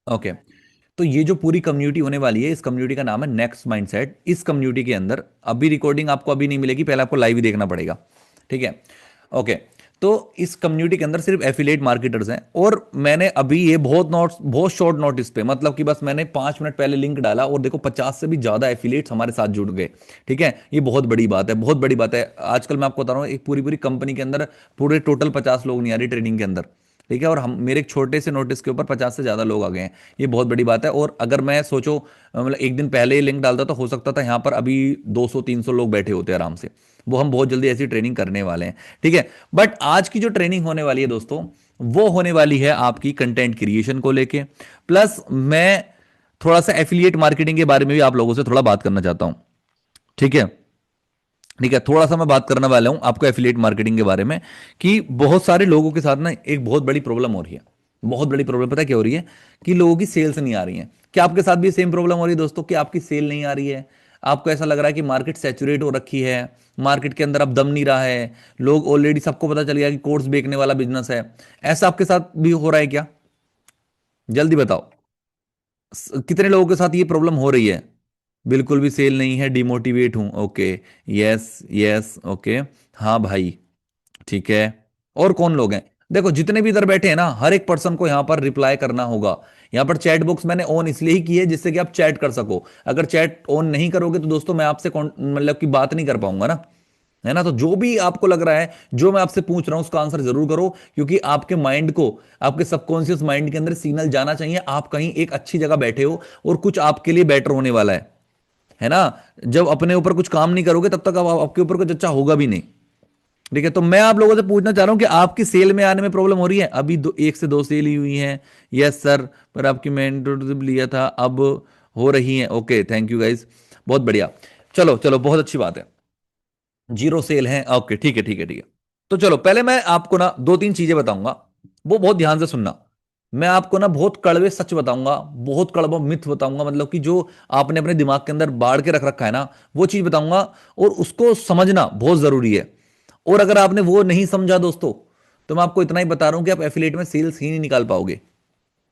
Okay. तो ये जो पूरी कम्युनिटी होने वाली है, इस कम्युनिटी का नाम है नेक्स्ट माइंडसेट। इस कम्युनिटी के अंदर अभी रिकॉर्डिंग आपको अभी नहीं मिलेगी, पहले आपको लाइव ही देखना पड़ेगा। ठीक है। ओके। तो इस कम्युनिटी के अंदर सिर्फ एफिलिएट मार्केटर्स हैं, और मैंने अभी ये बहुत शॉर्ट नोटिस पे, मतलब कि बस मैंने 5 मिनट पहले लिंक डाला और देखो 50 से भी ज्यादा एफिलिएट्स हमारे साथ जुड़ गए। ठीक है, ये बहुत बड़ी बात है, बहुत बड़ी बात है। आजकल मैं आपको बता रहा हूँ, एक पूरी पूरी कंपनी के अंदर पूरे टोटल 50 लोग नहीं आ रहे ट्रेडिंग के अंदर। ठीक है, और हम मेरे एक छोटे से नोटिस के ऊपर 50 से ज्यादा लोग आ गए हैं। ये बहुत बड़ी बात है। और अगर मैं सोचो, मतलब एक दिन पहले ही लिंक डालता तो हो सकता था यहाँ पर अभी 200-300 लोग बैठे होते आराम से। वो हम बहुत जल्दी ऐसी ट्रेनिंग करने वाले हैं। ठीक है। बट आज की जो ट्रेनिंग होने वाली है दोस्तों, वो होने वाली है आपकी कंटेंट क्रिएशन को लेके। प्लस मैं थोड़ा सा एफिलिएट मार्केटिंग के बारे में भी आप लोगों से थोड़ा बात करना चाहता हूं। ठीक है। ठीक है, थोड़ा सा मैं बात करने वाला हूं आपको एफिलिएट मार्केटिंग के बारे में, कि बहुत सारे लोगों के साथ ना एक बहुत बड़ी प्रॉब्लम हो रही है। बहुत बड़ी प्रॉब्लम पता है क्या हो रही है? कि लोगों की सेल्स नहीं आ रही है। क्या आपके साथ भी सेम प्रॉब्लम हो रही है दोस्तों, कि आपकी सेल नहीं आ रही है? आपको ऐसा लग रहा है कि मार्केट सैचुरेट हो रखी है, मार्केट के अंदर अब दम नहीं रहा है, लोग ऑलरेडी, सबको पता चल गया कि कोर्स बेचने वाला बिजनेस है। ऐसा आपके साथ भी हो रहा है क्या? जल्दी बताओ। कितने लोगों के साथ ये प्रॉब्लम हो रही है? बिल्कुल भी सेल नहीं है, डिमोटिवेट हूं, ओके। Yes yes, okay. हाँ भाई। ठीक है। और कौन लोग हैं? देखो जितने भी इधर बैठे हैं ना, हर एक पर्सन को यहां पर रिप्लाई करना होगा। यहां पर चैट बॉक्स मैंने ऑन इसलिए ही की है जिससे कि आप चैट कर सको। अगर चैट ऑन नहीं करोगे तो दोस्तों मैं आपसे मतलब कि बात नहीं कर पाऊंगा ना। है ना? तो जो भी आपको लग रहा है, जो मैं आपसे पूछ रहा हूं उसका आंसर जरूर करो, क्योंकि आपके माइंड को, आपके सबकॉन्शियस माइंड के अंदर सिग्नल जाना चाहिए आप कहीं एक अच्छी जगह बैठे हो और कुछ आपके लिए बेटर होने वाला है। है ना? जब अपने ऊपर कुछ काम नहीं करोगे तब तक आपके ऊपर कुछ अच्छा होगा भी नहीं। ठीक है, तो मैं आप लोगों से पूछना चाह रहा हूं कि आपकी सेल में आने में प्रॉब्लम हो रही है? अभी एक से दो सेल ही हुई है। यस सर, पर आपकी मेंटरशिप लिया था, अब हो रही है। ओके, थैंक यू गाइस, बहुत बढ़िया। चलो चलो, बहुत अच्छी बात है। जीरो सेल है, ओके, ठीक है ठीक है ठीक है। तो चलो, पहले मैं आपको ना दो तीन चीजें बताऊंगा, वो बहुत ध्यान से सुनना। मैं आपको ना बहुत कड़वे सच बताऊंगा, बहुत कड़वा मिथ बताऊंगा, मतलब कि जो आपने अपने दिमाग के अंदर बाढ़ के रख रखा है ना, वो चीज बताऊंगा। और उसको समझना बहुत जरूरी है। और अगर आपने वो नहीं समझा दोस्तों, तो मैं आपको इतना ही बता रहा हूं कि आप एफिलिएट में सेल्स ही नहीं निकाल पाओगे।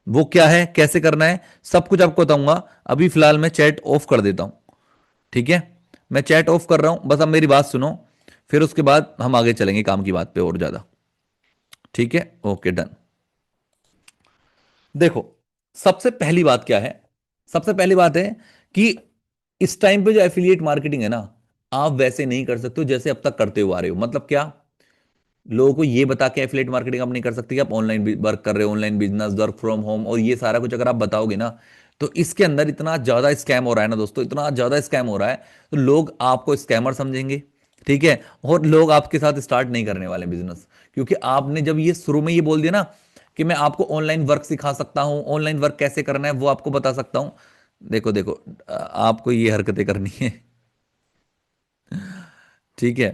वो क्या है, कैसे करना है, सब कुछ आपको बताऊंगा। अभी फिलहाल मैं चैट ऑफ कर देता हूं। ठीक है, मैं चैट ऑफ कर रहा हूं, बस अब मेरी बात सुनो, फिर उसके बाद हम आगे चलेंगे काम की बात पे और ज्यादा। ठीक है, ओके, डन। देखो, सबसे पहली बात क्या है? सबसे पहली बात है कि इस टाइम पे जो एफिलिएट मार्केटिंग है ना, आप वैसे नहीं कर सकते हो जैसे अब तक करते हुए आ रहे हो। मतलब क्या? लोगों को ये बता के एफिलिएट मार्केटिंग आप नहीं कर सकते कि आप ऑनलाइन वर्क कर रहे हो, online business, work from home, और ये सारा कुछ अगर आप बताओगे ना, तो इसके अंदर इतना ज्यादा स्कैम हो रहा है ना दोस्तों, इतना ज्यादा स्कैम हो रहा है, तो लोग आपको स्कैमर समझेंगे। ठीक है, और लोग आपके साथ स्टार्ट नहीं करने वाले बिजनेस, क्योंकि आपने जब ये शुरू में ये बोल दिया ना कि मैं आपको ऑनलाइन वर्क सिखा सकता हूं, ऑनलाइन वर्क कैसे करना है वो आपको बता सकता हूं। देखो देखो, आपको ये हरकतें करनी है। ठीक है।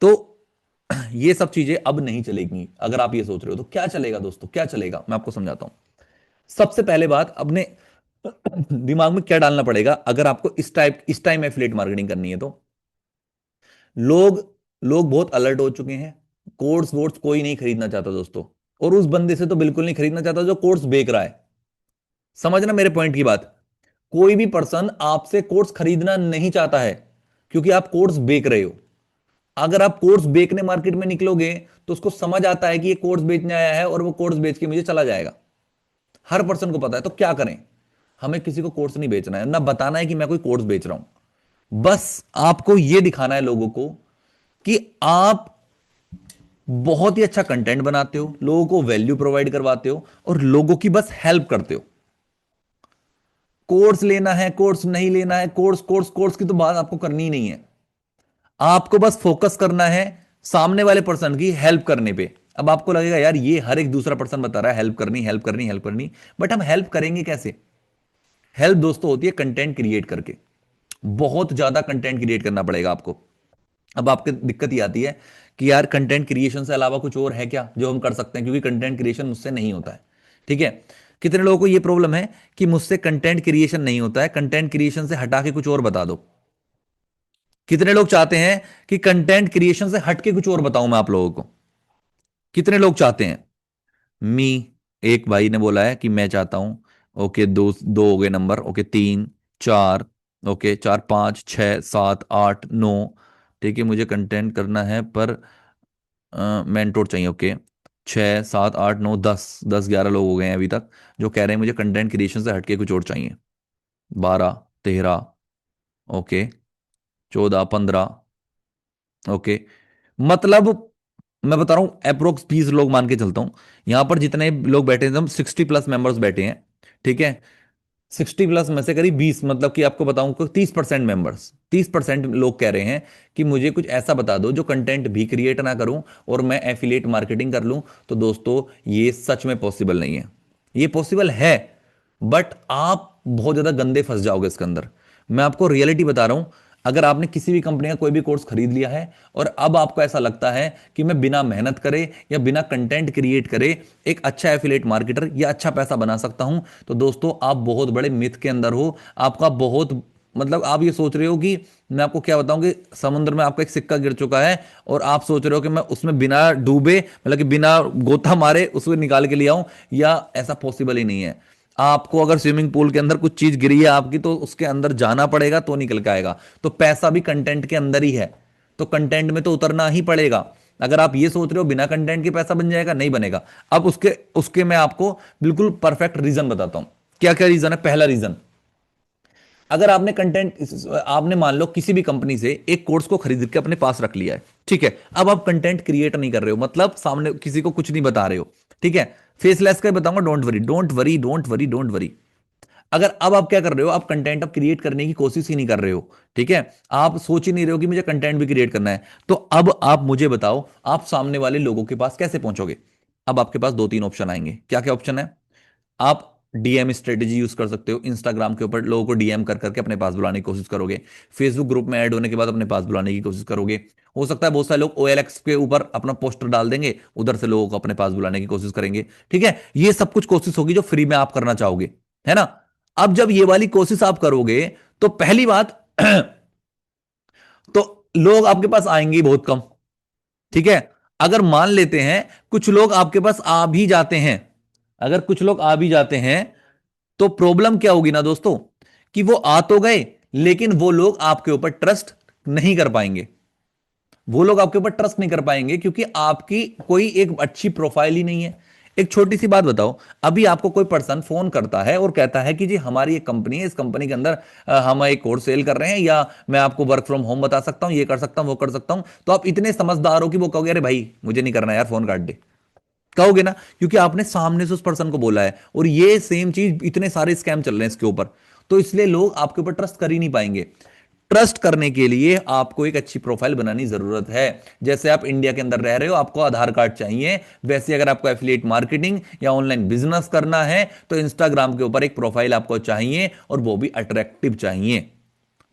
तो ये सब चीजें अब नहीं चलेगी। अगर आप ये सोच रहे हो तो क्या चलेगा दोस्तों, क्या चलेगा, मैं आपको समझाता हूं। सबसे पहले बात, अपने दिमाग में क्या डालना पड़ेगा अगर आपको इस टाइम एफिलिएट मार्केटिंग करनी है तो। लोग लोग बहुत अलर्ट हो चुके हैं। कोर्स वोर्स कोई नहीं खरीदना चाहता दोस्तों। और उस बंदे से तो बिल्कुल नहीं खरीदना चाहता जो कोर्स बेच रहा है। समझना मेरे पॉइंट की बात। कोई भी पर्सन आपसे कोर्स खरीदना नहीं चाहता है, क्योंकि आप कोर्स बेच रहे हो। अगर आप कोर्स बेचने मार्केट में निकलोगे, तो उसको समझ आता है कि ये कोर्स बेचने आया है और वो कोर्स बेच के मुझे चला जाएगा। हर पर्सन को पता है। तो क्या करें? हमें किसी को कोर्स नहीं बेचना है, ना बताना है कि मैं कोई कोर्स बेच रहा हूं। बस आपको यह दिखाना है लोगों को कि आप बहुत ही अच्छा कंटेंट बनाते हो, लोगों को वैल्यू प्रोवाइड करवाते हो, और लोगों की बस हेल्प करते हो। कोर्स लेना है, कोर्स नहीं लेना है, कोर्स कोर्स कोर्स की तो बात आपको करनी ही नहीं है। आपको बस फोकस करना है सामने वाले पर्सन की हेल्प करने पे। अब आपको लगेगा यार ये हर एक दूसरा पर्सन बता रहा है हेल्प करनी हेल्प करनी हेल्प करनी, बट हम हेल्प करेंगे कैसे? हेल्प दोस्तों होती है कंटेंट क्रिएट करके। बहुत ज्यादा कंटेंट क्रिएट करना पड़ेगा आपको। अब आपकी दिक्कत ये आती है कि यार कंटेंट क्रिएशन से अलावा कुछ और है क्या जो हम कर सकते हैं, क्योंकि कंटेंट क्रिएशन मुझसे नहीं होता है। ठीक है। कितने लोगों को ये प्रॉब्लम है कि मुझसे कंटेंट क्रिएशन नहीं होता है, कंटेंट क्रिएशन से हटा के कुछ और बता दो। कितने लोग चाहते हैं कि कंटेंट क्रिएशन से हटके कुछ और बताऊं मैं आप लोगों को? कितने लोग चाहते हैं? मी, एक भाई ने बोला है कि मैं चाहता हूं। ओके, दो दो हो गए नंबर। ओके, 3, 4। ओके, 4, 5, 6, 7, 8, 9। ठीक है, मुझे कंटेंट करना है पर मेंटोर चाहिए। ओके, 6, 7, 8, 9, 10, 11 लोग हो गए हैं अभी तक जो कह रहे हैं मुझे कंटेंट क्रिएशन से हटके कुछ और चाहिए। 12, 13। ओके, 14, 15। ओके, मतलब मैं बता रहा हूँ अप्रोक्स 20 लोग मान के चलता हूँ। यहां पर जितने लोग बैठे हैं, हम 60+ मेंबर्स बैठे हैं। ठीक है, 60+ में से करीब 20, मतलब कि आपको बताऊं कि 30% मेंबर्स, 30% लोग कह रहे हैं कि मुझे कुछ ऐसा बता दो जो कंटेंट भी क्रिएट ना करूं और मैं एफिलिएट मार्केटिंग कर लूं। तो दोस्तों, ये सच में पॉसिबल नहीं है। ये पॉसिबल है, बट आप बहुत ज्यादा गंदे फंस जाओगे इसके अंदर। मैं आपको रियलिटी बता रहा हूं। अगर आपने किसी भी कंपनी का कोई भी कोर्स खरीद लिया है और अब आपको ऐसा लगता है कि मैं बिना मेहनत करे या बिना कंटेंट क्रिएट करे एक अच्छा एफिलिएट मार्केटर या अच्छा पैसा बना सकता हूं, तो दोस्तों आप बहुत बड़े मिथ के अंदर हो। आपका बहुत, मतलब आप ये सोच रहे हो कि मैं आपको क्या बताऊं कि समुद्र में आपका एक सिक्का गिर चुका है और आप सोच रहे हो कि मैं उसमें बिना डूबे, मतलब कि बिना गोता मारे उसको निकाल के ले आऊं, या ऐसा पॉसिबल ही नहीं है। आपको अगर स्विमिंग पूल के अंदर कुछ चीज गिरी है आपकी, तो उसके अंदर जाना पड़ेगा तो निकल के आएगा। तो पैसा भी कंटेंट के अंदर ही है, तो कंटेंट में तो उतरना ही पड़ेगा। अगर आप ये सोच रहे हो बिना कंटेंट के पैसा बन जाएगा, नहीं बनेगा। अब उसके उसके मैं आपको बिल्कुल परफेक्ट रीजन बताता हूं। क्या क्या रीजन है? पहला रीजन, अगर आपने कंटेंट, आपने मान लो किसी भी कंपनी से एक कोर्स को खरीद के अपने पास रख लिया है। ठीक है, अब आप कंटेंट क्रिएट नहीं कर रहे हो, मतलब सामने किसी को कुछ नहीं बता रहे हो। ठीक है, फेसलेस का ही बताऊंगा, don't worry, don't worry, don't worry, don't worry. अगर अब आप क्या कर रहे हो, आप कंटेंट अब क्रिएट करने की कोशिश ही नहीं कर रहे हो। ठीक है, आप सोच ही नहीं रहे हो कि मुझे कंटेंट भी क्रिएट करना है, तो अब आप मुझे बताओ, आप सामने वाले लोगों के पास कैसे पहुंचोगे? अब आपके पास दो तीन ऑप्शन आएंगे। क्या क्या ऑप्शन है? आप डीएम स्ट्रेटेजी यूज कर सकते हो। इंस्टाग्राम के ऊपर लोगों को डीएम कर करके अपने पास बुलाने की कोशिश करोगे। फेसबुक ग्रुप में ऐड होने के बाद अपने पास बुलाने की कोशिश करोगे। हो सकता है बहुत सारे लोग OLX के ऊपर अपना पोस्टर डाल देंगे, उधर से लोगों को अपने पास बुलाने की कोशिश करेंगे। ठीक है, ये सब कुछ कोशिश होगी जो फ्री में आप करना चाहोगे, है ना? अब जब ये वाली कोशिश आप करोगे, तो पहली बात तो लोग आपके पास आएंगे ही बहुत कम। ठीक है, अगर मान लेते हैं कुछ लोग आपके पास आ भी जाते हैं, अगर कुछ लोग आ भी जाते हैं, तो प्रॉब्लम क्या होगी ना दोस्तों, कि वो आ तो गए, लेकिन वो लोग आपके ऊपर ट्रस्ट नहीं कर पाएंगे। वो लोग आपके ऊपर ट्रस्ट नहीं कर पाएंगे क्योंकि आपकी कोई एक अच्छी प्रोफाइल ही नहीं है। एक छोटी सी बात बताओ, अभी आपको कोई पर्सन फोन करता है और कहता है कि जी हमारी एक कंपनी है, इस कंपनी के अंदर हम एक कोर्स सेल कर रहे हैं, या मैं आपको वर्क फ्रॉम होम बता सकता हूं, ये कर सकता हूं, वो कर सकता हूं, तो आप इतने समझदार हो कि वो कहोगे अरे भाई मुझे नहीं करना यार, फोन काट दे। कहोगे ना, क्योंकि आपने सामने से उस पर्सन को बोला है, और ये सेम चीज इतने सारे स्कैम चल रहे हैं इसके ऊपर, तो इसलिए लोग आपके ऊपर ट्रस्ट कर ही नहीं पाएंगे। ट्रस्ट करने के लिए आपको एक अच्छी प्रोफाइल बनानी जरूरत है। जैसे आप इंडिया के अंदर रह रहे हो, आपको आधार कार्ड चाहिए, वैसे अगर आपको एफिलिएट मार्केटिंग या ऑनलाइन बिजनेस करना है, तो इंस्टाग्राम के ऊपर एक प्रोफाइल आपको चाहिए, और वो भी अट्रैक्टिव चाहिए,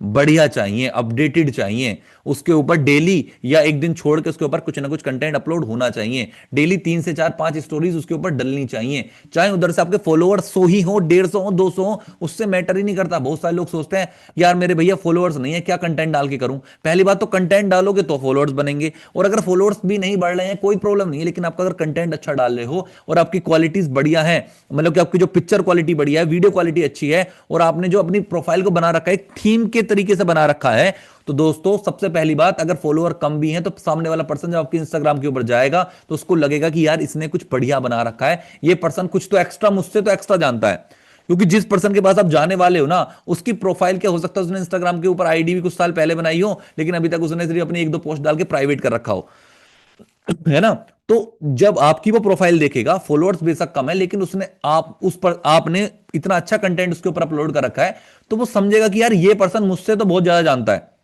बढ़िया चाहिए, अपडेटेड चाहिए। उसके ऊपर डेली या एक दिन छोड़ के उसके ऊपर कुछ ना कुछ कंटेंट अपलोड होना चाहिए। डेली 3 से 4 5 स्टोरीज उसके ऊपर डलनी चाहिए। चाहे उधर से आपके फॉलोअर्स 100 ही हो, 150 हो, 200 हो, उससे मैटर ही नहीं करता। बहुत सारे लोग सोचते हैं यार मेरे भैया फॉलोअर्स नहीं है, क्या कंटेंट डाल के करूं? पहली बात तो कंटेंट डालोगे तो फॉलोअर्स बनेंगे, और अगर फॉलोअर्स भी नहीं बढ़ रहे हैं कोई प्रॉब्लम नहीं है, लेकिन आपका अगर कंटेंट अच्छा डाल रहे हो और आपकी क्वालिटीज बढ़िया है, मतलब कि आपकी जो पिक्चर क्वालिटी बढ़िया है, वीडियो क्वालिटी अच्छी है, और आपने जो अपनी प्रोफाइल को बना रखा है एक थीम के तरीके से बना रखा है, तो दोस्तों सबसे पहली बात, अगर फॉलोअर कम भी हैं तो सामने वाला पर्सन जब आपके इंस्टाग्राम के ऊपर जाएगा तो उसको लगेगा कि यार इसने कुछ बढ़िया बना रखा है, ये पर्सन कुछ तो एक्स्ट्रा, मुझसे तो एक्स्ट्रा जानता है। क्योंकि जिस पर्सन के पास आप जाने वाले हो ना, उसकी प्रोफाइल क्या हो सकता है, उसने इंस्टाग्राम के ऊपर आईडी भी कुछ साल पहले बनाई हो, लेकिन अभी तक उसने सिर्फ अपनी एक दो पोस्ट डाल के प्राइवेट कर रखा हो, है ना? तो जब आपकी वो प्रोफाइल देखेगा, फॉलोअर्स बेशक कम है, लेकिन उसने आप उस पर आपने इतना अच्छा कंटेंट उसके ऊपर अपलोड कर रखा है, तो वो समझेगा कि यार ये पर्सन मुझसे तो बहुत ज्यादा जानता है,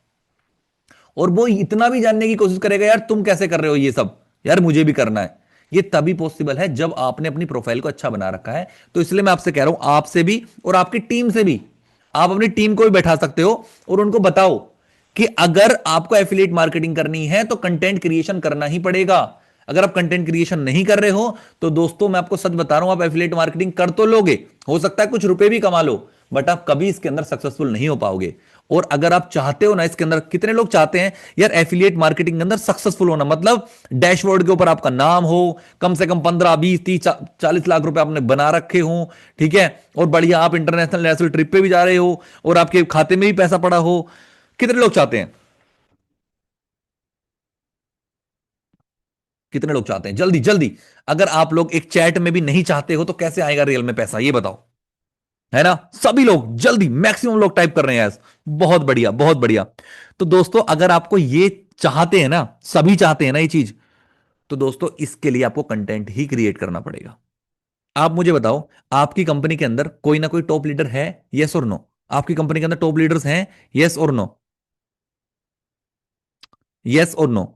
और वो इतना भी जानने की कोशिश करेगा यार तुम कैसे कर रहे हो ये सब, यार मुझे भी करना है। ये तभी पॉसिबल है जब आपने अपनी प्रोफाइल को अच्छा बना रखा है। तो इसलिए मैं आपसे कह रहा हूं, आपसे भी और आपकी टीम से भी, आप अपनी टीम को भी बैठा सकते हो और उनको बताओ कि अगर आपको एफिलिएट मार्केटिंग करनी है तो कंटेंट क्रिएशन करना ही पड़ेगा। अगर आप कंटेंट क्रिएशन नहीं कर रहे हो, तो दोस्तों मैं आपको सच बता रहा हूं, आप एफिलिएट मार्केटिंग कर तो लोगे, हो सकता है कुछ रुपए भी कमा लो, बट आप कभी इसके अंदर सक्सेसफुल नहीं हो पाओगे। और अगर आप चाहते हो ना, इसके अंदर कितने लोग चाहते हैं यार एफिलिएट मार्केटिंग के अंदर सक्सेसफुल होना, मतलब डैशबोर्ड के ऊपर आपका नाम हो, कम से कम 15 20 30 40 लाख रुपए आपने बना रखे हो, ठीक है, और बढ़िया आप इंटरनेशनल नेशनल ट्रिप पे भी जा रहे हो और आपके खाते में भी पैसा पड़ा हो। कितने लोग चाहते हैं? कितने लोग चाहते हैं? जल्दी जल्दी। अगर आप लोग एक चैट में भी नहीं चाहते हो तो कैसे आएगा रियल में पैसा, ये बताओ। है ना? सभी लोग जल्दी, मैक्सिमम लोग टाइप कर रहे हैं यस। बहुत बढ़िया, बहुत बढ़िया। तो दोस्तों अगर आपको ये चाहते हैं ना, सभी चाहते हैं ना ये चीज, तो दोस्तों इसके लिए आपको कंटेंट ही क्रिएट करना पड़ेगा। आप मुझे बताओ, आपकी कंपनी के अंदर कोई ना कोई टॉप लीडर है? यस और नो? आपकी कंपनी के अंदर टॉप लीडर्स हैं? यस और नो? यस और no?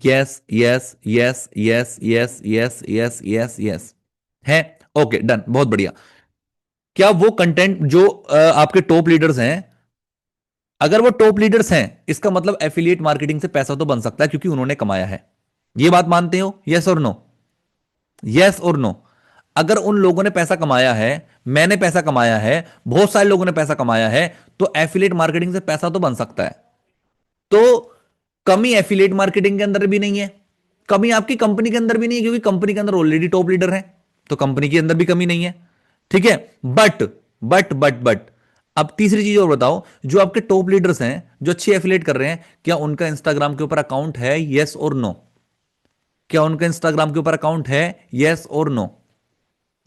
Yes yes yes yes yes yes yes yes yes है। ओके डन, बहुत बढ़िया। क्या वो कंटेंट जो आपके टॉप लीडर्स हैं, अगर वो टॉप लीडर्स हैं, इसका मतलब एफिलिएट मार्केटिंग से पैसा तो बन सकता है क्योंकि उन्होंने कमाया है। ये बात मानते हो? यस और नो? यस और नो? अगर उन लोगों ने पैसा कमाया है, मैंने पैसा कमाया है, बहुत सारे लोगों ने पैसा कमाया है, तो एफिलिएट मार्केटिंग से पैसा तो बन सकता है। तो कमी एफिलिएट मार्केटिंग के अंदर भी नहीं है, कमी आपकी कंपनी के अंदर भी नहीं है क्योंकि कंपनी के अंदर ऑलरेडी टॉप लीडर है, तो कंपनी के अंदर भी कमी नहीं है। ठीक है। बट बट अब तीसरी चीज और बताओ, जो आपके टॉप लीडर्स हैं जो अच्छी एफिलिएट कर रहे हैं, क्या उनका इंस्टाग्राम के ऊपर अकाउंट है? यस और नो? क्या उनका इंस्टाग्राम के ऊपर अकाउंट है? यस और नो?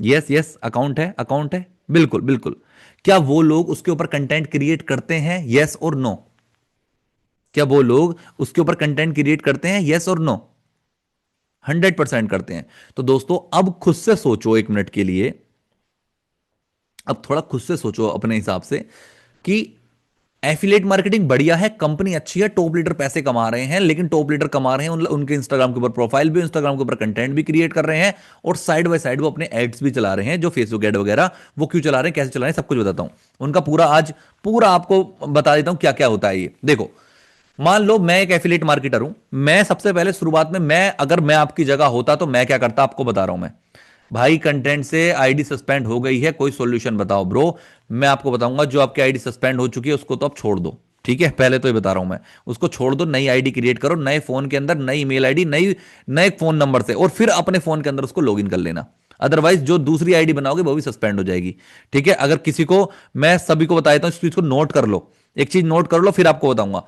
यस यस, अकाउंट है, अकाउंट है, बिल्कुल बिल्कुल। क्या वो लोग उसके ऊपर कंटेंट क्रिएट करते हैं? यस और नो? क्या वो लोग उसके ऊपर कंटेंट क्रिएट करते हैं? यस और नो? 100% करते हैं। तो दोस्तों अब खुद से सोचो एक मिनट के लिए, अब थोड़ा खुद से सोचो अपने हिसाब से कि एफिलिएट मार्केटिंग बढ़िया है, कंपनी अच्छी है, टॉप लीडर पैसे कमा रहे हैं, लेकिन टॉप लीडर कमा रहे हैं उनके इंस्टाग्राम के ऊपर प्रोफाइल भी, इंस्टाग्राम के ऊपर कंटेंट भी क्रिएट कर रहे हैं, और साइड बाय साइड वो अपने एड्स भी चला रहे हैं, जो फेसबुक एड वगैरह, वो क्यों चला रहे हैं, कैसे चला रहे हैं, सब कुछ बताता हूं उनका पूरा, आज पूरा आपको बता देता हूं क्या क्या होता है। ये देखो, मान लो मैं एक एफिलिएट मार्केटर हूं, मैं सबसे पहले शुरुआत में, मैं अगर मैं आपकी जगह होता तो मैं क्या करता, आपको बता रहा हूं मैं। भाई कंटेंट से आईडी सस्पेंड हो गई है, कोई सॉल्यूशन बताओ ब्रो। मैं आपको बताऊंगा, जो आपकी आईडी सस्पेंड हो चुकी है उसको तो आप छोड़ दो, ठीक है, पहले तो ये बता रहा हूं मैं। उसको छोड़ दो, नई आईडी क्रिएट करो, नए फोन के अंदर नई ईमेल आईडी, नई, नए फोन नंबर से, और फिर अपने फोन के अंदर उसको लॉगिन कर लेना। अदरवाइज जो दूसरी आईडी बनाओगे वो भी सस्पेंड हो जाएगी। ठीक है। अगर किसी को, मैं सभी को बता देता हूं, इस चीज को नोट कर लो, एक चीज नोट कर लो, फिर आपको बताऊंगा।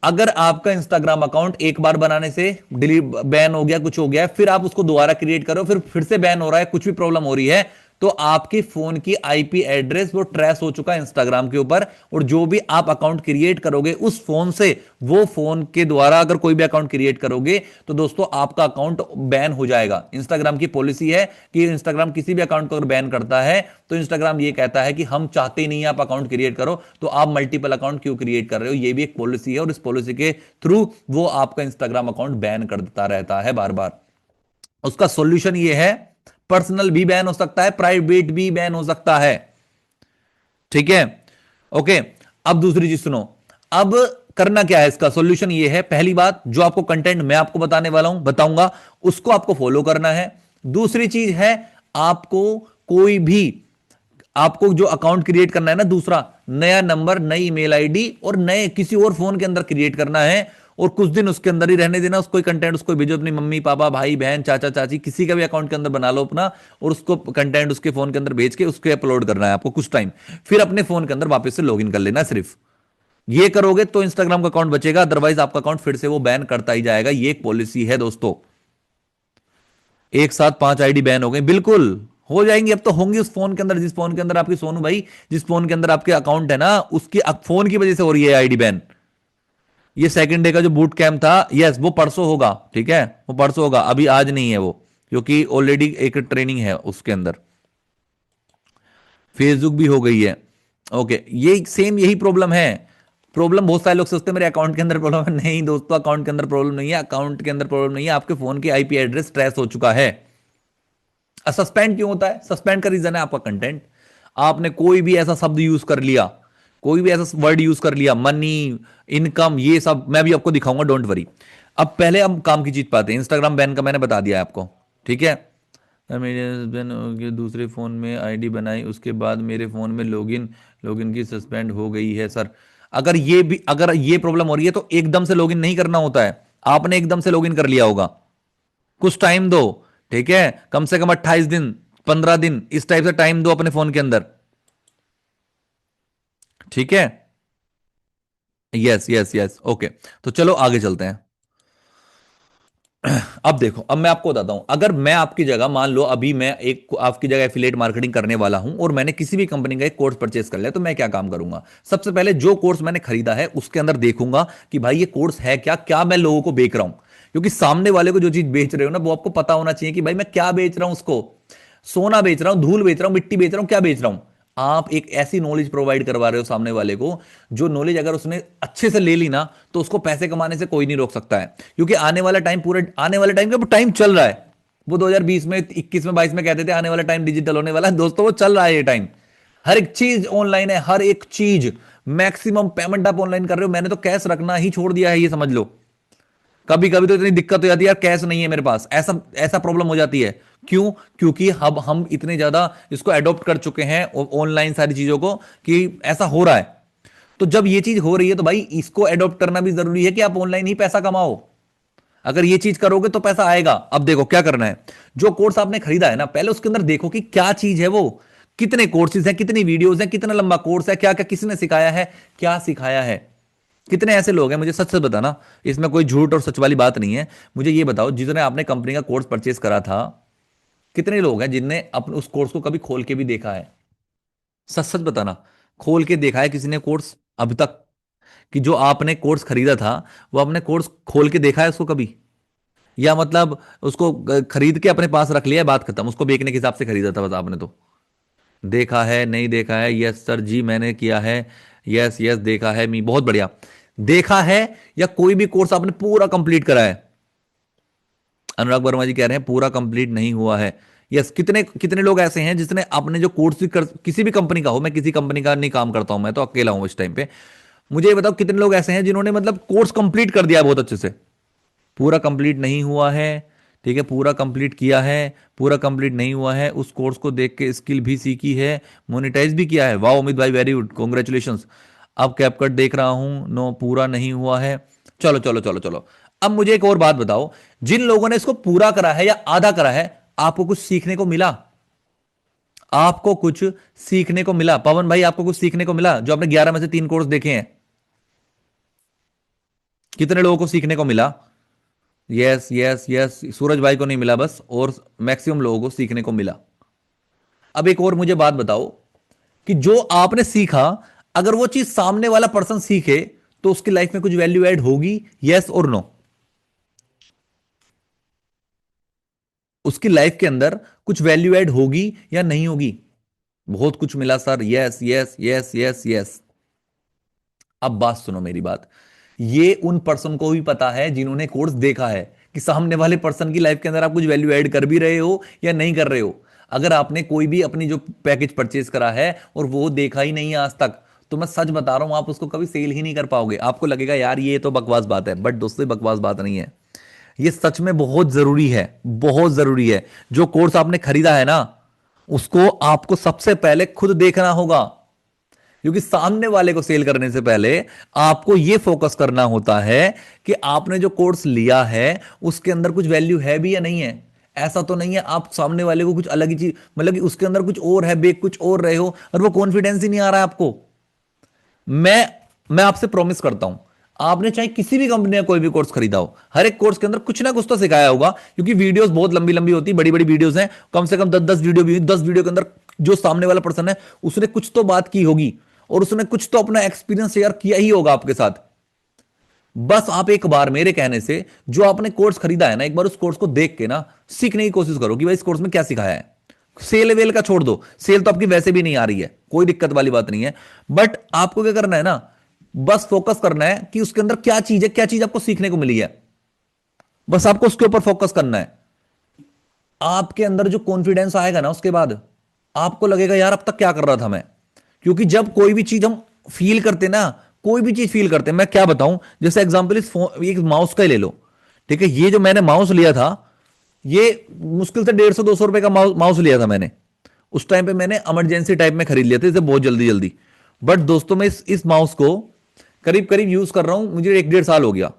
अगर आपका इंस्टाग्राम अकाउंट एक बार बनाने से डिलीट, बैन हो गया, कुछ हो गया, फिर आप उसको दोबारा क्रिएट करो, फिर से बैन हो रहा है, कुछ भी प्रॉब्लम हो रही है, तो आपके फोन की आईपी एड्रेस वो ट्रेस हो चुका है इंस्टाग्राम के ऊपर, और जो भी आप अकाउंट क्रिएट करोगे उस फोन से, वो फोन के द्वारा अगर कोई भी अकाउंट क्रिएट करोगे तो दोस्तों आपका अकाउंट बैन हो जाएगा। इंस्टाग्राम की पॉलिसी है कि इंस्टाग्राम किसी भी अकाउंट को अगर बैन करता है तो इंस्टाग्राम ये कहता है कि हम चाहते ही नहीं आप अकाउंट क्रिएट करो, तो आप मल्टीपल अकाउंट क्यों क्रिएट कर रहे हो। ये भी एक पॉलिसी है, और इस पॉलिसी के थ्रू वो आपका इंस्टाग्राम अकाउंट बैन कर देता रहता है बार बार। उसका सॉल्यूशन ये है, पर्सनल भी बैन हो सकता है, प्राइवेट भी बैन हो सकता है। ठीक है। ओके। अब दूसरी चीज सुनो, अब करना क्या है, इसका सॉल्यूशन ये है, पहली बात, जो आपको कंटेंट मैं आपको बताने वाला हूं, बताऊंगा, उसको आपको फॉलो करना है। दूसरी चीज है, आपको कोई भी, आपको जो अकाउंट क्रिएट करना है ना, दूसरा नया नंबर, नई ईमेल आईडी और नए किसी और फोन के अंदर क्रिएट करना है, और कुछ दिन उसके अंदर ही रहने देना, उसको कंटेंट उसको भेजो, अपनी मम्मी पापा भाई बहन चाचा चाची किसी का भी अकाउंट के अंदर बना लो अपना, और उसको कंटेंट उसके फोन के अंदर भेज के उसके अपलोड करना है आपको कुछ टाइम, फिर अपने फोन के अंदर वापस से लॉगिन कर लेना है। सिर्फ ये करोगे तो इंस्टाग्राम का अकाउंट बचेगा, अदरवाइज आपका अकाउंट फिर से वो बैन करता ही जाएगा। ये एक पॉलिसी है दोस्तों। एक साथ 5 आईडी बैन हो गई, बिल्कुल हो जाएंगी, अब तो होंगी उस फोन के अंदर, जिस फोन के अंदर आपकी, सोनू भाई, जिस फोन के अंदर आपके अकाउंट है ना, उसकी फोन की वजह से हो रही है आईडी बैन। ये सेकंड डे का जो बूट कैंप था, यस वो परसों होगा, ठीक है, वो परसों होगा, अभी आज नहीं है वो, क्योंकि ऑलरेडी एक ट्रेनिंग है उसके अंदर, फेसबुक भी हो गई है। ओके, ये सेम यही प्रॉब्लम है। प्रॉब्लम, बहुत सारे लोग सोचते हैं मेरे अकाउंट के अंदर प्रॉब्लम है, नहीं दोस्तों, अकाउंट के अंदर प्रॉब्लम नहीं है, अकाउंट के अंदर प्रॉब्लम नहीं है, आपके फोन की आईपी एड्रेस ट्रेस हो चुका है। सस्पेंड क्यों होता है? सस्पेंड का रीजन है आपका कंटेंट। आपने कोई भी ऐसा शब्द यूज कर लिया, कोई भी ऐसा वर्ड यूज कर लिया, मनी, इनकम, ये सब मैं भी आपको दिखाऊंगा, डोंट वरी। अब पहले हम काम की चीज पाते हैं, इंस्टाग्राम बैन का मैंने बता दिया है आपको, ठीक है। मेरे हस्बैंड के दूसरे फ़ोन में आईडी बनाई, उसके बाद मेरे फ़ोन में लॉगिन लॉगिन की सस्पेंड हो गई है सर। अगर ये प्रॉब्लम हो रही है तो एकदम से लॉगिन नहीं करना होता है। आपने एकदम से लॉगिन कर लिया होगा, कुछ टाइम दो। ठीक है, कम से कम 28 दिन, 15 दिन, इस टाइप से टाइम दो अपने फोन के अंदर। ठीक है। Yes yes yes, okay. तो चलो आगे चलते हैं। अब देखो, अब मैं आपको बताता हूं, अगर मैं आपकी जगह, मान लो अभी मैं एक आपकी जगह एफिलिएट मार्केटिंग करने वाला हूं और मैंने किसी भी कंपनी का एक कोर्स परचेस कर लिया, तो मैं क्या काम करूंगा? सबसे पहले जो कोर्स मैंने खरीदा है उसके अंदर देखूंगा कि भाई ये कोर्स है क्या, क्या मैं लोगों को बेच रहा हूं। क्योंकि सामने वाले को जो चीज बेच रहे हो ना, वो आपको पता होना चाहिए कि भाई मैं क्या बेच रहा हूं उसको। सोना बेच रहा हूं, धूल बेच रहा हूं, मिट्टी बेच रहा हूं, क्या बेच रहा हूं? आप एक ऐसी नॉलेज प्रोवाइड करवा रहे हो सामने वाले को, जो नॉलेज अगर उसने अच्छे से ले ली ना, तो उसको पैसे कमाने से कोई नहीं रोक सकता है। क्योंकि आने वाला टाइम, पूरे आने वाले टाइम का टाइम चल रहा है। वो 2020 में, 21 में, 22 में कहते थे आने वाला टाइम डिजिटल होने वाला है, दोस्तों वो चल रहा है ये टाइम। हर एक चीज ऑनलाइन है, हर एक चीज। मैक्सिमम पेमेंट आप ऑनलाइन कर रहे हो, मैंने तो कैश रखना ही छोड़ दिया है, ये समझ लो। कभी कभी तो इतनी दिक्कत हो जाती है यार, कैश नहीं है मेरे पास, ऐसा ऐसा प्रॉब्लम हो जाती है। क्यों? क्योंकि अब हम इतने ज्यादा इसको अडॉप्ट कर चुके हैं ऑनलाइन सारी चीजों को, कि ऐसा हो रहा है। तो जब ये चीज हो रही है तो भाई इसको अडॉप्ट करना भी जरूरी है कि आप ऑनलाइन ही पैसा कमाओ। अगर ये चीज करोगे तो पैसा आएगा। अब देखो क्या करना है। जो कोर्स आपने खरीदा है ना, पहले उसके अंदर देखो कि क्या चीज है वो, कितने कोर्सेज हैं, कितनी वीडियोस हैं, कितना लंबा कोर्स है, क्या क्या किसने सिखाया है, क्या सिखाया है। कितने ऐसे लोग हैं, मुझे सच सच बताना, इसमें कोई झूठ और सच वाली बात नहीं है। मुझे ये बताओ, जितने आपने कंपनी का कोर्स परचेज करा था, कितने लोग हैं जिनने अपने उस कोर्स को कभी खोल के भी देखा है? सच सच बताना, खोल के देखा है किसी ने कोर्स अब तक? कि जो आपने कोर्स खरीदा था, वो आपने कोर्स खोल के देखा है उसको कभी? या मतलब उसको खरीद के अपने पास रख लिया है, बात खत्म, उसको बेचने के हिसाब से खरीदा था बस आपने तो? देखा है, नहीं देखा है? यस सर जी मैंने किया है। यस यस देखा है, मी बहुत बढ़िया। देखा है, या कोई भी कोर्स आपने पूरा कंप्लीट करा है? अनुराग वर्मा जी कह रहे हैं पूरा कंप्लीट नहीं हुआ है। यस, कितने कितने लोग ऐसे हैं जिसने आपने जो कोर्स भी किसी भी कंपनी का हो, मैं किसी कंपनी का नहीं काम करता हूं, मैं तो अकेला हूं इस टाइम पे। मुझे ये बताओ, कितने लोग ऐसे हैं जिन्होंने मतलब कोर्स कंप्लीट कर दिया है बहुत अच्छे से? पूरा कंप्लीट नहीं हुआ है। ठीक है, पूरा कंप्लीट किया है, पूरा कंप्लीट नहीं हुआ है, उस कोर्स को देख के स्किल भी सीखी है, मोनेटाइज भी किया है। वाह उमित भाई, वेरी गुड, कॉन्ग्रेचुलेशंस। अब कैपकट देख रहा हूं, नो पूरा नहीं हुआ है। चलो चलो चलो चलो। अब मुझे एक और बात बताओ, जिन लोगों ने इसको पूरा करा है या आधा करा है, आपको कुछ सीखने को मिला? आपको कुछ सीखने को मिला? पवन भाई, आपको कुछ सीखने को मिला? जो आपने 11 में से 3 कोर्स देखे हैं, कितने लोगों को सीखने को मिला? यस यस यस, सूरज भाई को नहीं मिला बस, और मैक्सिमम लोगों को सीखने को मिला। अब एक और मुझे बात बताओ, कि जो आपने सीखा, अगर वो चीज सामने वाला पर्सन सीखे, तो उसकी लाइफ में कुछ वैल्यू ऐड होगी? यस और नो? उसकी लाइफ के अंदर कुछ वैल्यू ऐड होगी या नहीं होगी? बहुत कुछ मिला sir, yes yes yes yes yes. अब बात सुनो मेरी बात। ये उन पर्सन को भी पता है जिन्होंने कोर्स देखा है, कि सामने वाले पर्सन की लाइफ के अंदर आप कुछ वैल्यू ऐड कर भी रहे हो या नहीं कर रहे हो। अगर आपने कोई भी अपनी जो पैकेज परचेज करा है और वो देखा ही नहीं है आज तक, तो मैं सच बता रहा हूं, आप उसको कभी सेल ही नहीं कर पाओगे। आपको लगेगा यार ये तो बकवास बात है, बट दोस्तों ये बकवास बात नहीं है। ये सच में बहुत जरूरी है, बहुत जरूरी है। जो कोर्स आपने खरीदा है ना, उसको आपको सबसे पहले खुद देखना होगा। क्योंकि सामने वाले को सेल करने से पहले आपको यह फोकस करना होता है कि आपने जो कोर्स लिया है उसके अंदर कुछ वैल्यू है भी या नहीं है। ऐसा तो नहीं है आप सामने वाले को कुछ अलग ही चीज, मतलब कि उसके अंदर कुछ और है, बेक कुछ और रहे हो, और वो कॉन्फिडेंस ही नहीं आ रहा है आपको। मैं मैं आपसे प्रॉमिस करता हूं, आपने चाहे किसी भी कंपनी का कोई भी कोर्स खरीदा हो, हर एक कोर्स के अंदर कुछ ना कुछ तो सिखाया होगा। क्योंकि वीडियोस बहुत लंबी लंबी होती है, बड़ी बड़ी वीडियोस हैं, कम से कम 10 10 वीडियो भी, 10 वीडियो के अंदर जो सामने वाला पर्सन है उसने कुछ तो बात की होगी, और उसने कुछ तो अपना एक्सपीरियंस शेयर किया ही होगा आपके साथ। बस आप एक बार मेरे कहने से, जो आपने कोर्स खरीदा है ना, एक बार उस कोर्स को देख के ना सीखने की कोशिश करो कि भाई इस कोर्स में क्या सिखाया है। सेल वेल का छोड़ दो, सेल तो आपकी वैसे भी नहीं आ रही है, कोई दिक्कत वाली बात नहीं है। बट आपको क्या करना है ना, बस फोकस करना है कि उसके अंदर क्या चीज है, क्या चीज आपको सीखने को मिली है। बस आपको उसके ऊपर फोकस करना है। आपके अंदर जो कॉन्फिडेंस आएगा ना, उसके बाद आपको लगेगा यार अब तक क्या कर रहा था मैं। क्योंकि जब कोई भी चीज हम फील करते ना, कोई भी चीज फील करते हैं, मैं क्या बताऊं, जैसे एग्जांपल इस फोन, एक माउस का ही ले लो। ठीक है, ये जो मैंने माउस लिया था, ये मुश्किल से 150-200 रुपए का माउस लिया था मैंने। उस टाइम पे मैंने इमरजेंसी टाइप में खरीद लिया था इसे बहुत जल्दी जल्दी। बट दोस्तों मैं इस माउस को करीब करीब यूज कर रहा हूं, मुझे 1-1.5 साल हो गया।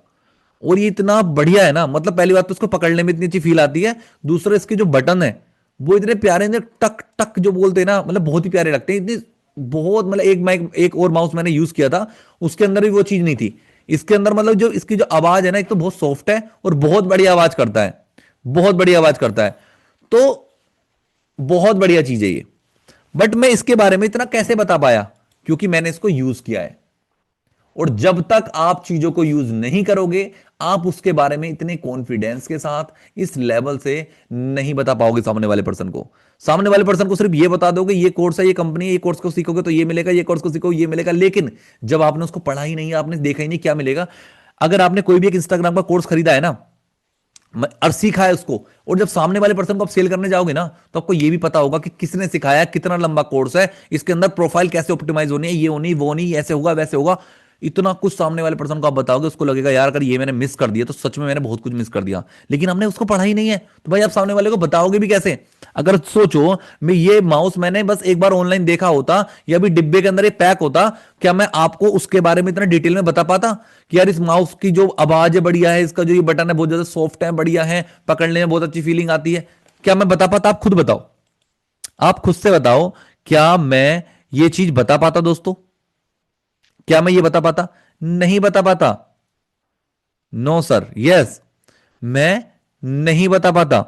और ये इतना बढ़िया है ना, मतलब पहली बात तो उसको पकड़ने में इतनी अच्छी फील आती है। दूसरा इसके जो बटन है वो इतने प्यारे हैं, टक टक जो बोलते हैं ना, मतलब बहुत ही प्यारे लगते हैं इतनी। बहुत मतलब एक और माउस मैंने यूज किया था, उसके अंदर भी वो चीज नहीं थी। इसके अंदर मतलब जो इसकी जो आवाज है ना, एक तो बहुत सॉफ्ट है और बहुत बढ़िया आवाज करता है, बहुत बढ़िया आवाज करता है। तो बहुत बढ़िया चीज है ये। बट मैं इसके बारे में इतना कैसे बता पाया, क्योंकि मैंने इसको यूज किया है। और जब तक आप चीजों को यूज नहीं करोगे, आप उसके बारे में इतने कॉन्फिडेंस के साथ इस लेवल से नहीं बता पाओगे सामने वाले पर्सन को। सामने वाले पर्सन को सिर्फ ये बता दोगे ये कोर्स है, ये कंपनी है, ये कोर्स को सीखोगे तो ये मिलेगा, ये कोर्स को सीखोगे ये मिलेगा। लेकिन जब आपने उसको पढ़ा ही नहीं, आपने देखा ही नहीं क्या मिलेगा। अगर आपने कोई भी एक इंस्टाग्राम का कोर्स खरीदा है ना और सीखा है उसको, और जब सामने वाले पर्सन को आप सेल करने जाओगे ना, तो आपको ये भी पता होगा कि किसने सिखाया, कितना लंबा कोर्स है, इसके अंदर प्रोफाइल कैसे ऑप्टिमाइज होनी है, ये होनी वो नहीं, ऐसे होगा वैसे होगा। इतना कुछ सामने वाले पर्सन को आप बताओगे, उसको लगेगा यार अगर ये मैंने मिस कर दिया तो सच में मैंने बहुत कुछ मिस कर दिया। लेकिन हमने उसको पढ़ा ही नहीं है, तो भाई आप सामने वाले को बताओगे भी कैसे। अगर सोचो मैं ये माउस मैंने बस एक बार ऑनलाइन देखा होता या भी डिब्बे के अंदर ये पैक होता, क्या मैं आपको उसके बारे में इतना डिटेल में बता पाता कि यार इस माउस की जो आवाज है बढ़िया है, इसका जो ये बटन है बहुत ज्यादा सॉफ्ट है, बढ़िया है, पकड़ने में बहुत अच्छी फीलिंग आती है। क्या मैं बता पाता? आप खुद बताओ, आप खुद से बताओ, क्या मैं ये चीज बता पाता दोस्तों? क्या मैं ये बता पाता? नहीं बता पाता। नो सर, यस, मैं नहीं बता पाता।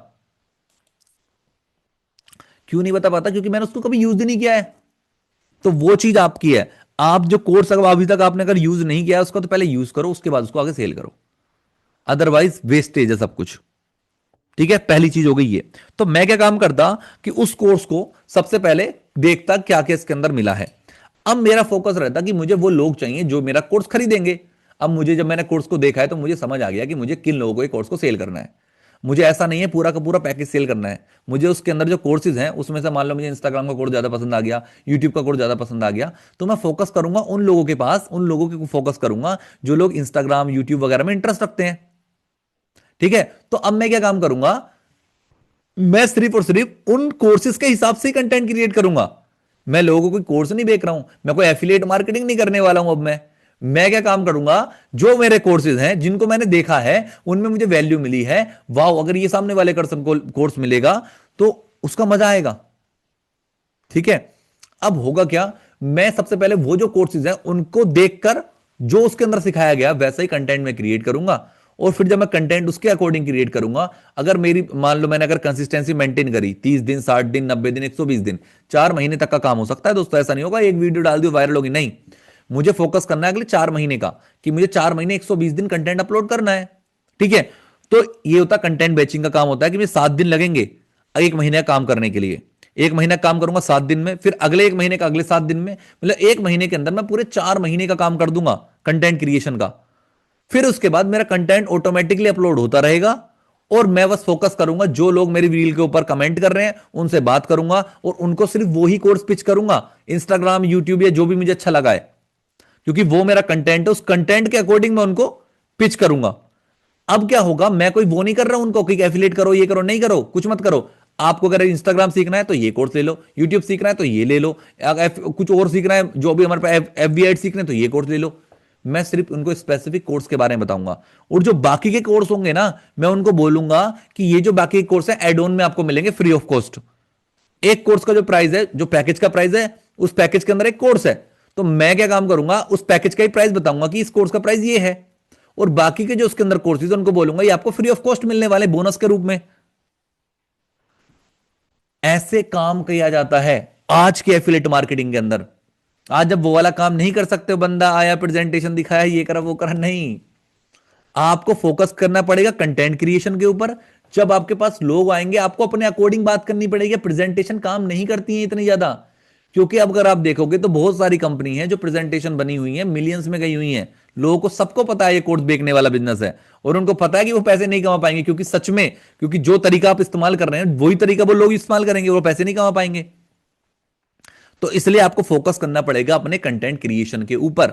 क्यों नहीं बता पाता? क्योंकि मैंने उसको कभी यूज ही नहीं किया है। तो वो चीज आपकी है। आप जो कोर्स अगर अभी तक आपने अगर यूज नहीं किया उसका, तो पहले यूज करो, उसके बाद उसको आगे सेल करो। अदरवाइज वेस्टेज है सब कुछ। ठीक है, पहली चीज हो गई ये। तो मैं क्या काम करता कि उस कोर्स को सबसे पहले देखता क्या क्या इसके अंदर मिला है। अब मेरा फोकस रहता कि मुझे वो लोग चाहिए जो मेरा कोर्स खरीदेंगे। अब मुझे जब मैंने कोर्स को देखा है तो मुझे समझ आ गया कि मुझे किन लोगों को ये कोर्स को सेल करना है। मुझे ऐसा नहीं है पूरा का पूरा पैकेज सेल करना है। मुझे उसके अंदर जो कोर्सेज हैं उसमें से मान लो मुझे इंस्टाग्राम का कोर्स ज्यादा पसंद आ गया, यूट्यूब का कोर्स ज्यादा पसंद आ गया, तो मैं फोकस करूंगा उन लोगों के पास, उन लोगों के फोकस करूंगा जो लोग इंस्टाग्राम यूट्यूब वगैरह में इंटरेस्ट रखते हैं। ठीक है, तो अब मैं क्या काम करूंगा, मैं सिर्फ और सिर्फ उन कोर्सेज के हिसाब से कंटेंट क्रिएट करूंगा। मैं लोगों को कोई कोर्स नहीं बेच रहा हूं, मैं कोई एफिलिएट मार्केटिंग नहीं करने वाला हूं। अब मैं क्या काम करूंगा, जो मेरे कोर्सेज हैं जिनको मैंने देखा है उनमें मुझे वैल्यू मिली है, वाह अगर ये सामने वाले पर्सन को कोर्स मिलेगा तो उसका मजा आएगा। ठीक है, अब होगा क्या, मैं सबसे पहले वो जो कोर्सेज हैं उनको देखकर जो उसके अंदर सिखाया गया वैसा ही कंटेंट में क्रिएट करूंगा। और फिर जब मैं कंटेंट उसके अकॉर्डिंग क्रिएट करूंगा, अगर मेरी मान लो मैंने अगर कंसिस्टेंसी मेंटेन करी 30 दिन, 60 दिन, 90 दिन, 120 दिन, 4 महीने तक का काम हो सकता है दोस्तों। ऐसा नहीं होगा एक वीडियो डाल दी वायरल होगी, नहीं। मुझे फोकस करना है अगले 4 महीने का, कि मुझे 4 महीने 120 दिन कंटेंट अपलोड करना है। ठीक है, तो ये होता कंटेंट बैचिंग का काम होता है कि मुझे 7 दिन लगेंगे 1 महीने का काम करने के लिए। 1 महीना काम करूंगा 7 दिन में, फिर अगले 1 महीने का अगले 7 दिन में, मतलब 1 महीने के अंदर मैं पूरे 4 महीने का काम कर दूंगा कंटेंट क्रिएशन का। फिर उसके बाद मेरा कंटेंट ऑटोमेटिकली अपलोड होता रहेगा और मैं बस फोकस करूंगा जो लोग मेरी रील के ऊपर कमेंट कर रहे हैं उनसे बात करूंगा और उनको सिर्फ वही कोर्स पिच करूंगा, इंस्टाग्राम यूट्यूब या जो भी मुझे अच्छा लगा है, क्योंकि वो मेरा कंटेंट है, उस कंटेंट के अकॉर्डिंग मैं उनको पिच करूंगा। अब क्या होगा, मैं कोई वो नहीं कर रहा हूं उनको कि एफिलिएट करो, ये करो, नहीं करो, कुछ मत करो। आपको अगर इंस्टाग्राम सीखना है तो ये कोर्स ले लो, यूट्यूब सीखना है तो ये ले लो, कुछ और सीखना है जो भी हमारे पास एफबीआई सीखना है तो ये कोर्स ले लो। मैं सिर्फ उनको स्पेसिफिक कोर्स के बारे में बताऊंगा। और जो बाकी के कोर्स होंगे ना, मैं उनको बोलूंगा कि ये जो बाकी के कोर्स है एड ऑन में आपको मिलेंगे फ्री ऑफ कॉस्ट। एक कोर्स का जो प्राइस है, जो पैकेज का प्राइस है, उस पैकेज के अंदर एक कोर्स है, तो मैं क्या काम करूंगा, उस पैकेज का ही प्राइस बताऊंगा कि इस कोर्स का प्राइस ये है। और बाकी के जो उसके अंदर कोर्सेज उनको बोलूंगा ये आपको फ्री ऑफ कॉस्ट मिलने वाले बोनस के रूप में। ऐसे काम किया जाता है आज के एफिलिएट मार्केटिंग के अंदर। आज जब वो वाला काम नहीं कर सकते हो, बंदा आया प्रेजेंटेशन दिखाया ये करा वो करा, नहीं। आपको फोकस करना पड़ेगा कंटेंट क्रिएशन के ऊपर। जब आपके पास लोग आएंगे आपको अपने अकॉर्डिंग बात करनी पड़ेगी। प्रेजेंटेशन काम नहीं करती है इतनी ज्यादा, क्योंकि अब अगर आप देखोगे तो बहुत सारी कंपनी है जो प्रेजेंटेशन बनी हुई है, मिलियंस में गई हुई है। लोगों को सबको पता है ये कोर्स बेचने वाला बिजनेस है, और उनको पता है कि वो पैसे नहीं कमा पाएंगे, क्योंकि सच में, क्योंकि जो तरीका आप इस्तेमाल कर रहे हैं वही तरीका वो लोग इस्तेमाल करेंगे, वो पैसे नहीं कमा पाएंगे। तो इसलिए आपको फोकस करना पड़ेगा अपने कंटेंट क्रिएशन के ऊपर।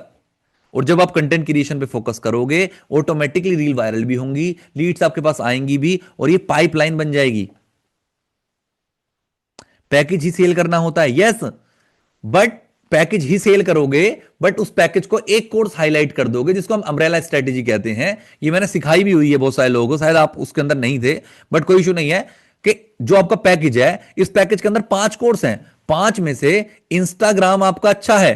और जब आप कंटेंट क्रिएशन पे फोकस करोगे, ऑटोमेटिकली रील वायरल भी होंगी, लीड्स आपके पास आएंगी भी, और ये पाइपलाइन बन जाएगी। पैकेज ही सेल करना होता है, यस, बट पैकेज ही सेल करोगे, बट उस पैकेज को एक कोर्स हाईलाइट कर दोगे, जिसको हम अम्ब्रेला स्ट्रेटेजी कहते हैं। ये मैंने सिखाई भी हुई है बहुत सारे लोगों को, शायद आप उसके अंदर नहीं थे, बट कोई इशू नहीं है कि जो आपका पैकेज है, इस पैकेज के अंदर 5 कोर्स हैं, 5 में से इंस्टाग्राम आपका अच्छा है,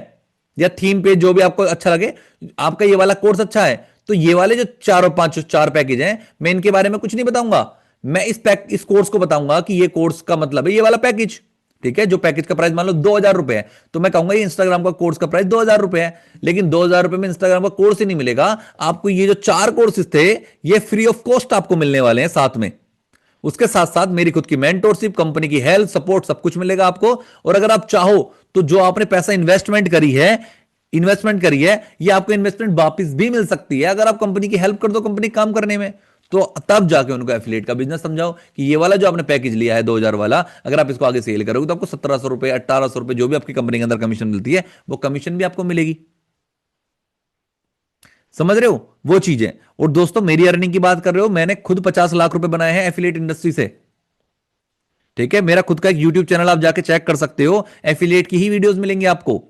या थीम पे जो भी आपको अच्छा लगे, आपका ये वाला कोर्स अच्छा है, तो ये वाले जो चारों पांच 4 पैकेज हैं, मैं इनके बारे में कुछ नहीं बताऊंगा। मैं इस कोर्स को बताऊंगा कि ये कोर्स का मतलब है ये वाला पैकेज। ठीक है, जो पैकेज का प्राइस मान लो 2,000 रुपए है, तो मैं कहूंगा ये इंस्टाग्राम का कोर्स का प्राइस 2,000 रुपए है। लेकिन 2,000 रुपए में इंस्टाग्राम का कोर्स ही नहीं मिलेगा आपको, ये जो 4 कोर्सेज थे, ये फ्री ऑफ कॉस्ट आपको मिलने वाले हैं साथ में। उसके साथ साथ मेरी खुद की मेंटोरशिप, कंपनी की हेल्प सपोर्ट, सब कुछ मिलेगा आपको। और अगर आप चाहो तो जो आपने पैसा इन्वेस्टमेंट करी है, ये आपको इन्वेस्टमेंट वापस भी मिल सकती है अगर आप कंपनी की हेल्प कर दो, कंपनी काम करने में। तो तब जाके उनको एफिलिएट का बिजनेस समझाओ कि ये वाला जो आपने पैकेज लिया है 2,000 वाला, अगर आप इसको आगे सेल करोगे तो आपको 1,700 रुपए, 1,800 रुपए, जो भी आपकी कंपनी के अंदर कमीशन मिलती है, वो कमीशन भी आपको मिलेगी। समझ रहे हो वो चीजें। और दोस्तों, मेरी अर्निंग की बात कर रहे हो, मैंने खुद 50 लाख रुपए बनाए हैं एफिलिएट इंडस्ट्री से। ठीक है, मेरा खुद का एक यूट्यूब चैनल आप जाके चेक कर सकते हो, एफिलिएट की ही वीडियोस मिलेंगी आपको।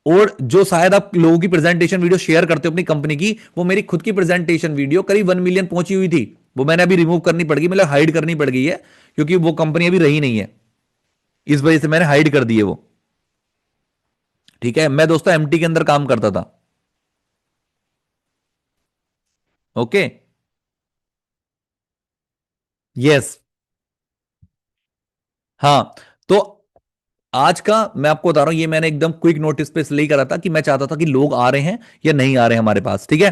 और जो शायद आप लोगों की प्रेजेंटेशन वीडियो शेयर करते हो अपनी कंपनी की, वो मेरी खुद की प्रेजेंटेशन वीडियो करीब 1 मिलियन पहुंची हुई थी। वो मैंने अभी रिमूव करनी पड़ गई, मतलब हाइड करनी पड़ गई है, क्योंकि वो कंपनी अभी रही नहीं है, इस वजह से मैंने हाइड कर दी है वो। ठीक है, मैं दोस्तों एमटी के अंदर काम करता था। ओके, यस, हाँ। तो आज का मैं आपको बता रहा हूं, ये मैंने एकदम क्विक नोटिस पे इसलिए करा था कि मैं चाहता था कि लोग आ रहे हैं या नहीं आ रहे हैं हमारे पास। ठीक है,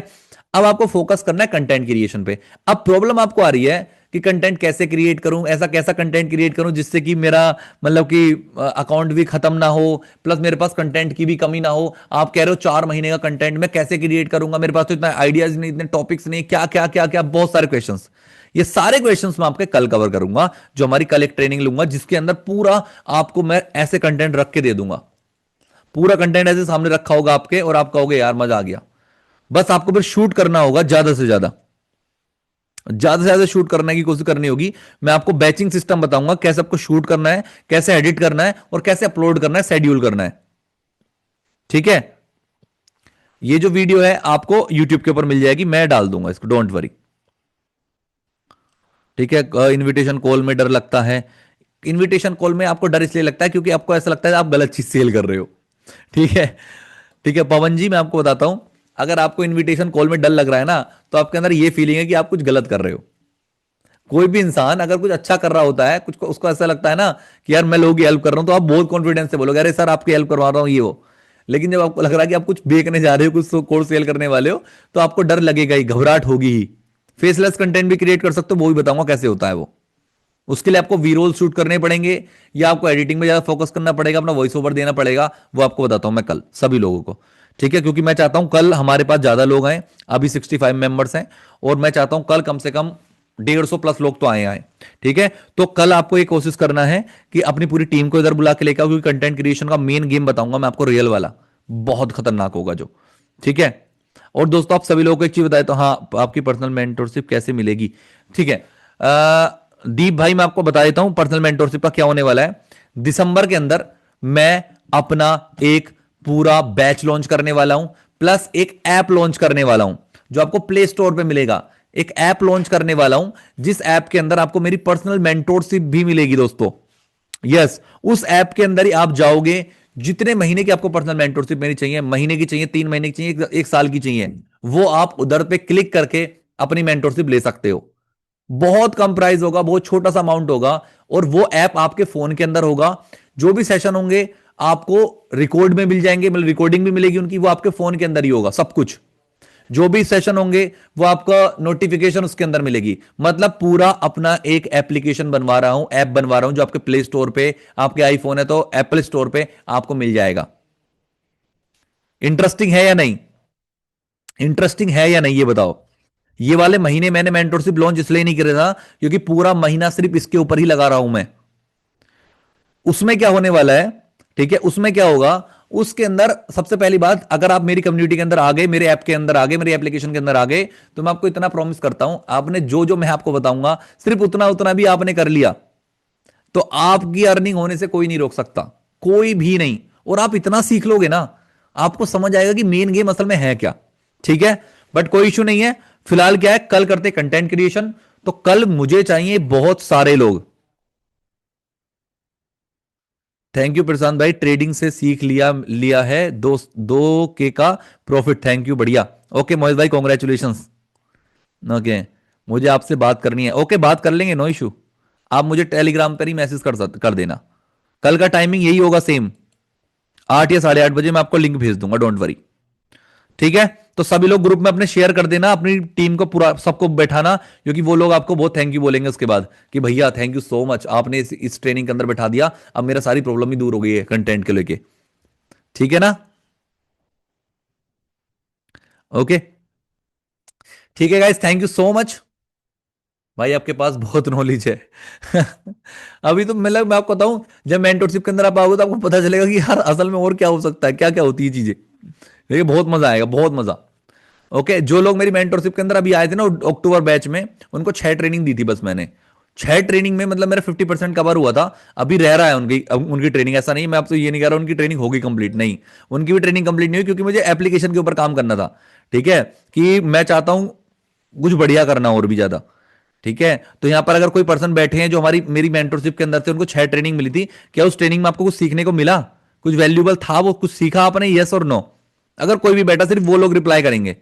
अब आपको फोकस करना है कंटेंट क्रिएशन पे। अब प्रॉब्लम आपको आ रही है कि कंटेंट कैसे क्रिएट करूं, ऐसा कैसा कंटेंट क्रिएट करूं जिससे कि मेरा मतलब कि अकाउंट भी खत्म ना हो, प्लस मेरे पास कंटेंट की भी कमी ना हो। आप कह रहे हो 4 महीने का कंटेंट मैं कैसे क्रिएट करूंगा, मेरे पास तो इतना आइडियाज नहीं, इतने टॉपिक्स नहीं, क्या क्या क्या क्या, बहुत सारे क्वेश्चंस। ये सारे क्वेश्चंस मैं आपके कल कवर करूंगा, जो हमारी कल एक ट्रेनिंग लूंगा, जिसके अंदर पूरा आपको मैं ऐसे कंटेंट रख के दे दूंगा। पूरा कंटेंट ऐसे सामने रखा होगा आपके, और आप कहोगे यार मजा आ गया। बस आपको फिर शूट करना होगा, ज्यादा से ज्यादा शूट करने की कोशिश करनी होगी। मैं आपको बैचिंग सिस्टम बताऊंगा, कैसे आपको शूट करना है, कैसे एडिट करना है, और कैसे अपलोड करना है, शेड्यूल करना है। ठीक है, ये जो वीडियो है आपको यूट्यूब के ऊपर मिल जाएगी, मैं डाल दूंगा इसको, डोंट वरी। ठीक है, इनविटेशन कॉल में डर लगता है। इनविटेशन कॉल में आपको डर इसलिए लगता है क्योंकि आपको ऐसा लगता है आप गलत चीज सेल कर रहे हो। ठीक है, ठीक है पवन जी, मैं आपको बताता हूं, अगर आपको इनविटेशन कॉल में डर लग रहा है ना, तो आपके अंदर ये फीलिंग है कि आप कुछ गलत कर रहे हो। कोई भी इंसान अगर कुछ अच्छा कर रहा होता है, कुछ को उसको ऐसा लगता है ना कि यार मैं लोगों की हेल्प कर रहा हूं, तो आप बहुत कॉन्फिडेंस से बोलोगे अरे सर आपकी हेल्प करवा रहा हूं ये वो। लेकिन जब आपको लग रहा है कि आप कुछ बेचने जा रहे हो, कुछ कोर्स सेल करने वाले हो, तो आपको डर लगेगा ही, घबराहट होगी ही। फेसलेस कंटेंट भी क्रिएट कर सकते हो, वो भी बताऊंगा कैसे होता है वो। उसके लिए आपको वी रोल शूट करने पड़ेंगे, या आपको एडिटिंग में ज्यादा फोकस करना पड़ेगा, अपना वॉइस ओवर देना पड़ेगा, वो आपको बताता हूं मैं कल सभी लोगों को। ठीक है, क्योंकि मैं चाहता हूं कल हमारे पास ज्यादा लोग आए, अभी 65 मेंबर्स हैं, और मैं चाहता हूं कल कम से कम 150 प्लस लोग तो आए। ठीक है, तो कल आपको ये कोशिश करना है कि अपनी पूरी टीम को इधर बुला के लेकर आओ, क्योंकि कंटेंट क्रिएशन का मेन गेम बताऊंगा मैं आपको, रियल वाला बहुत खतरनाक होगा जो। ठीक है, और दोस्तों आप सभी लोगों को एक चीज बताए तो, हाँ आपकी पर्सनल मेंटरशिप कैसे मिलेगी। ठीक है, दीप भाई मैं आपको बता देता हूं पर्सनल मेंटरशिप का क्या होने वाला है। दिसंबर के अंदर मैं अपना एक पूरा बैच लॉन्च करने वाला हूं, प्लस एक ऐप लॉन्च करने वाला हूं, जो आपको प्ले स्टोर पे मिलेगा। एक ऐप लॉन्च करने वाला हूं, जिस ऐप के अंदर आपको मेरी पर्सनल मेंटरशिप भी मिलेगी दोस्तों। यस, उस ऐप के अंदर ही आप जाओगे, जितने महीने की आपको पर्सनल मेंटरशिप मेरी चाहिए, महीने की चाहिए, 3 महीने की चाहिए, एक साल की चाहिए, वो आप उधर पे क्लिक करके अपनी मेंटरशिप ले सकते हो। बहुत कम प्राइस होगा, बहुत छोटा सा अमाउंट होगा, और वो ऐप आपके फोन के अंदर होगा। जो भी सेशन होंगे आपको रिकॉर्ड में मिल जाएंगे, मतलब रिकॉर्डिंग भी मिलेगी उनकी, वो आपके फोन के अंदर ही होगा सब कुछ। जो भी सेशन होंगे वो आपका नोटिफिकेशन उसके अंदर मिलेगी। मतलब पूरा अपना एक एप्लीकेशन बनवा रहा हूं, ऐप बनवा रहा हूं, जो आपके प्ले स्टोर पे, आपके आईफोन है तो एप्पल स्टोर पे आपको मिल जाएगा। इंटरेस्टिंग है या नहीं? इंटरेस्टिंग है या नहीं ये बताओ। ये वाले महीने मैंने मेंटरशिप लॉन्च इसलिए नहीं कर रहा क्योंकि पूरा महीना सिर्फ इसके ऊपर ही लगा रहा हूं मैं। उसमें क्या होने वाला है, ठीक है, उसमें क्या होगा, उसके अंदर सबसे पहली बात, अगर आप मेरी कम्युनिटी के अंदर आ गए, मेरे ऐप के अंदर आ गए, मेरे एप्लीकेशन के अंदर आ गए, तो मैं आपको इतना प्रॉमिस करता हूं, आपने जो जो मैं आपको बताऊंगा सिर्फ उतना उतना भी आपने कर लिया तो आपकी अर्निंग होने से कोई नहीं रोक सकता, कोई भी नहीं। और आप इतना सीख लोगे ना, आपको समझ आएगा कि मेन गेम असल में है क्या। ठीक है, बट कोई इशू नहीं है। फिलहाल क्या है, कल करते कंटेंट क्रिएशन। तो कल मुझे चाहिए बहुत सारे लोग। थैंक यू प्रशांत भाई, ट्रेडिंग से सीख लिया लिया है, 2 के का प्रॉफिट, थैंक यू, बढ़िया। ओके मोहित भाई, कॉन्ग्रेचुलेशंस। ओके, मुझे आपसे बात करनी है, ओके बात कर लेंगे, नो इशू। आप मुझे टेलीग्राम पर ही मैसेज कर देना। कल का टाइमिंग यही होगा सेम, 8 या 8:30 बजे मैं आपको लिंक भेज दूंगा, डोंट वरी। ठीक है, तो सभी लोग ग्रुप में अपने शेयर कर देना, अपनी टीम को पूरा सबको बैठाना, क्योंकि वो लोग आपको बहुत थैंक यू बोलेंगे उसके बाद कि भैया थैंक यू सो मच, आपने इस ट्रेनिंग के अंदर बैठा दिया, अब मेरा सारी प्रॉब्लम ही दूर हो गई है कंटेंट के लेके। ठीक है ना? ओके, ठीक है guys, thank you so much. भाई आपके पास बहुत नॉलेज है। अभी तो मतलब मैं आपको बताऊं, जब मेंटरशिप के अंदर आप आओगे तो आपको पता चलेगा कि यार असल में और क्या हो सकता है, क्या क्या होती है चीजें। देखिए बहुत मजा आएगा, बहुत मजा। ओके, जो लोग मेरी मेंटरशिप के अंदर अभी आए थे ना अक्टूबर बैच में, उनको 6 ट्रेनिंग दी थी बस मैंने। 6 ट्रेनिंग में मतलब मेरा 50% कवर हुआ था। अभी रह रहा है उनकी ट्रेनिंग, ऐसा नहीं मैं आपसे ये नहीं कह रहा उनकी ट्रेनिंग होगी कंप्लीट, नहीं। उनकी भी ट्रेनिंग कंप्लीट नहीं हुई, क्योंकि मुझे एप्लीकेशन के ऊपर काम करना था। ठीक है, कि मैं चाहता हूं कुछ बढ़िया करना और भी ज्यादा। ठीक है, तो यहां पर अगर कोई पर्सन बैठे हैं जो हमारी मेरी मेंटरशिप के अंदर थे, उनको 6 ट्रेनिंग मिली थी, क्या उस ट्रेनिंग में आपको कुछ सीखने को मिला? कुछ वैल्यूबल था वो, कुछ सीखा आपने, यस और नो? अगर कोई भी बैठा, सिर्फ वो लोग रिप्लाई करेंगे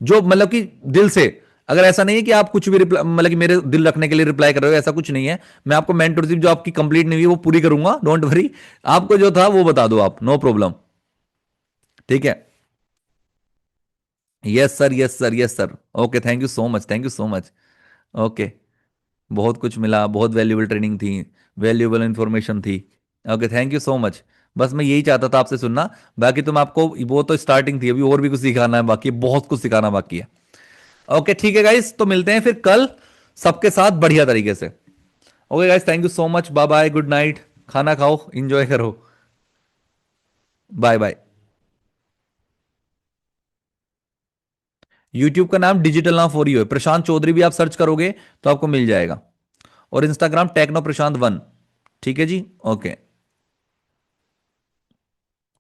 जो मतलब कि दिल से। अगर ऐसा नहीं है कि आप कुछ भी रिप्लाई मतलब कि मेरे दिल रखने के लिए रिप्लाई कर रहे हो, ऐसा कुछ नहीं है। मैं आपको मेंटरशिप जो आपकी कंप्लीट नहीं हुई वो पूरी करूंगा, डोंट वरी। आपको जो था वो बता दो आप, नो प्रॉब्लम। ठीक है, yes sir, yes sir, yes sir. Okay, thank you so much, thank you so much. Okay, बहुत कुछ मिला, बहुत वैल्यूबल ट्रेनिंग थी, वैल्यूबल इंफॉर्मेशन थी। Okay, thank you so much. बस मैं यही चाहता था आपसे सुनना। बाकी तो मैं आपको, वो तो स्टार्टिंग थी, अभी और भी कुछ सिखाना है बाकी, बहुत कुछ सिखाना बाकी है। ओके ठीक है गाइस, तो मिलते हैं फिर कल सबके साथ बढ़िया तरीके से। Okay guys, thank you so much, bye bye, good night. खाना खाओ, इंजॉय करो। Bye bye. यूट्यूब का नाम डिजिटल नाम फॉर यू है, प्रशांत चौधरी भी आप सर्च करोगे तो आपको मिल जाएगा। और इंस्टाग्राम टेक्नो प्रशांत 1। ठीक है जी, ओके।